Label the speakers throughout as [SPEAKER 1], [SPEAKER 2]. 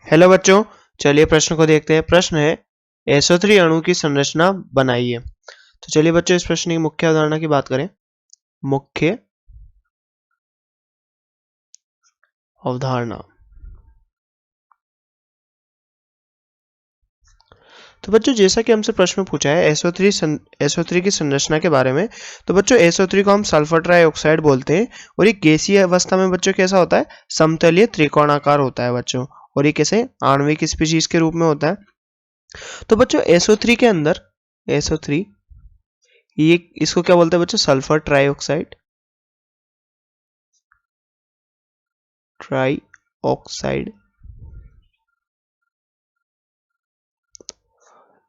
[SPEAKER 1] Hello बच्चों, चलिए प्रश्न को देखते हैं। प्रश्न है SO3 अणु की संरचना बनाइए। तो चलिए बच्चों इस प्रश्न की मुख्य अवधारणा की बात करें। मुख्य अवधारणा। तो बच्चों जैसा कि हमसे प्रश्न पूछा है SO3 की संरचना के बारे में। तो बच्चों SO3 को हम सल्फर ट्राइऑक्साइड बोलते हैं और ये गैसीय अवस्था में बच्चों कैसा होता है, समतलीय त्रिकोणाकार होता है बच्चों। और ये कैसे आणविक स्पीशीज के रूप में होता है। तो बच्चों SO3 के अंदर SO3 ये इसको क्या बोलते हैं बच्चों, सल्फर ट्राइऑक्साइड।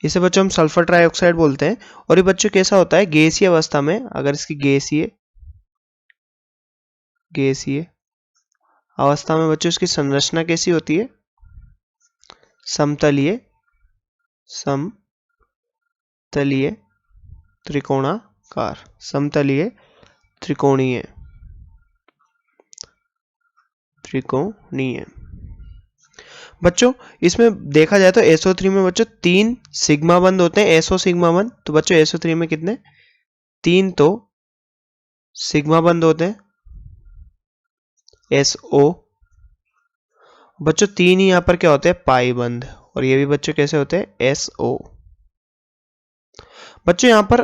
[SPEAKER 1] इसे बच्चों हम सल्फर ट्राइऑक्साइड बोलते हैं। और ये बच्चों कैसा होता है, गैसीय अवस्था में। अगर इसकी गैसीय अवस्था में बच्चों इसकी संरचना कैसी होती है, समतलीय त्रिकोणाकार, समतलीय त्रिकोणीय। बच्चों इसमें देखा जाए तो SO3 में बच्चों 3 सिग्मा बंध होते हैं, SO सिग्मा बंध। तो बच्चों SO3 में कितने, 3 तो सिग्मा बंध होते हैं SO। बच्चों 3 ही यहां पर क्या होते हैं, पाई बंध। और ये भी बच्चों कैसे होते हैं, SO। बच्चों यहां पर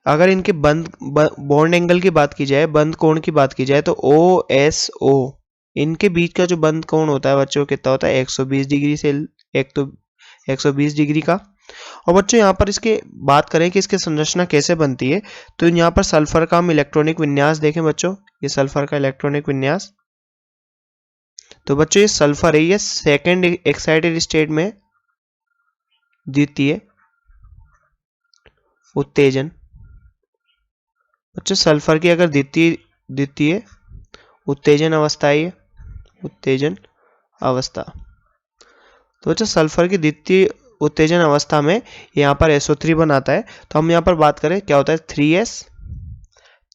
[SPEAKER 1] अगर इनके बॉन्ड एंगल की बात की जाए, बंध कोण की बात की जाए, तो OSO इनके बीच का जो बंध कोण होता है बच्चों कितना होता है, 120 डिग्री से, एक तो 120 डिग्री का। और बच्चों यहाँ पर इसके बात करें कि इसकी संरचना कैसे बनती है, तो यहाँ पर सल्फर का हम इलेक्ट्रॉनिक विन्यास देखें बच्चों। ये सल्फर का इलेक्ट्रॉनिक विन्यास। तो बच्चों ये सल्फर है, ये सेकेंड एक्साइटेड स्टेट में द्वितीय उत्तेजन। बच्चों सल्फर की अगर द्वितीय उत्तेजन अवस्था है, उत्तेजन अवस्था। तो बच्चों सल्फर की द्वितीय उत्तेजन अवस्था में यहाँ पर SO3 बनाता है। तो हम यहाँ पर बात करें क्या होता है,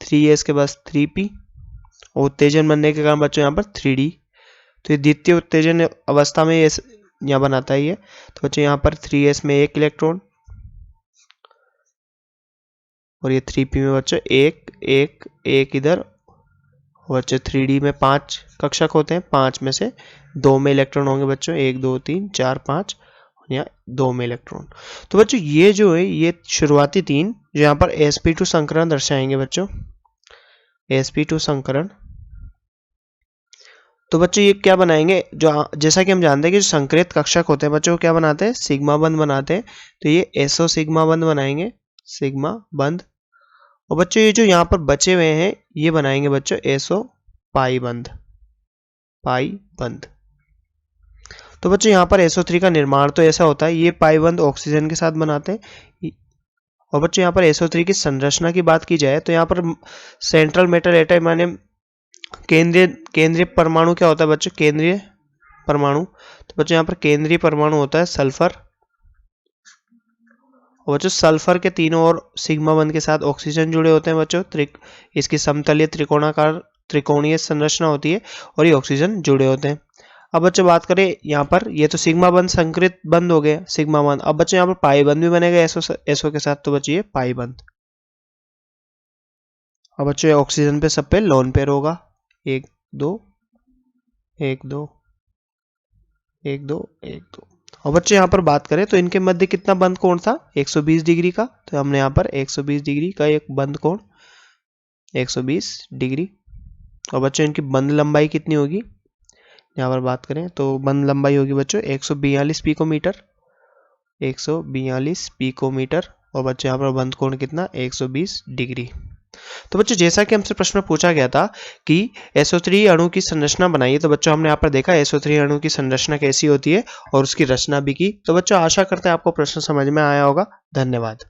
[SPEAKER 1] 3S के बाद 3P और उत्तेजन बनने के कारण बच्चों यहाँ पर 3D। तो ये द्वितीय उत्तेजन अवस्था में ये यहाँ बनाता है ये। तो बच्चों यहाँ पर 3S में 1 इलेक्ट्रॉन और ये 3P में बच्चों 1 इधर। बच्चों 3D में 5 कक्षक होते हैं, 5 में से 2 में इलेक्ट्रॉन होंगे बच्चों, 1 2 3 4 5 और यहाँ 2 में इलेक्ट्रॉन। तो बच्चों ये जो है ये शुरुआती 3 जो यहाँ पर sp2 संकरण दर्शाएंगे बच्चों, sp2 संकरण। तो बच्चों ये क्या बनाएंगे, जो जैसा कि हम जानते हैं कि जो संकरित कक्षक होते हैं बच्चों क्या बनाते हैं, सिग्मा बंध बनाते हैं। तो ये SO सिग्मा बंध बनाएंगे, सिग्मा बंध। और बच्चों ये जो यहाँ पर बचे हुए हैं ये बनाएंगे बच्चों SO पाई बंध। तो बच्चों यहाँ पर SO3 का निर्माण तो ऐसा होता है, ये पाई बंध ऑक्सीजन के साथ बनाते हैं। और बच्चों यहाँ पर SO3 की संरचना की बात की जाए तो यहाँ पर सेंट्रल मेटल एटम माने केंद्रीय परमाणु क्या होता है बच्चों, केंद्रीय परमाणु। तो बच्चों यहाँ पर केंद्रीय परमाणु होता है सल्फर। और बच्चों सल्फर के तीनों ओर सिग्मा बंध के साथ ऑक्सीजन जुड़े होते हैं बच्चों। इसकी समतलीय त्रिकोणीय संरचना होती है और ये ऑक्सीजन जुड़े होते हैं। अब बच्चों बात करें यहाँ पर, ये तो सिग्मा बंध संकरित बंध हो गए, सिग्मा बंध। अब बच्चों यहाँ पर पाई बंध भी बनेगा SO के साथ। तो बच्चों ये पाई बंध। अब बच्चों ऑक्सीजन पे सब पे लोन पेयर होगा, 1 2 1 2 1 2 1 2। और बच्चों यहाँ पर बात करें तो इनके मध्य कितना बंध कोण था, 120 डिग्री का। तो हमने यहाँ पर 120 डिग्री का एक बंध कोण, 120 डिग्री। और बच्चों इनकी बंध लंबाई कितनी होगी, यहाँ पर बात करें तो बंध लंबाई होगी बच्चों 142 पिकोमीटर, 142 पिकोमीटर। और बच्चों यहाँ पर बंध कोण कितना, 120 डिग्री। तो बच्चों जैसा कि हमसे प्रश्न पूछा गया था कि SO3 अणु की संरचना बनाइए, तो बच्चों हमने यहाँ पर देखा SO3 अणु की संरचना कैसी होती है और उसकी रचना भी की। तो बच्चों आशा करते हैं आपको प्रश्न समझ में आया होगा। धन्यवाद।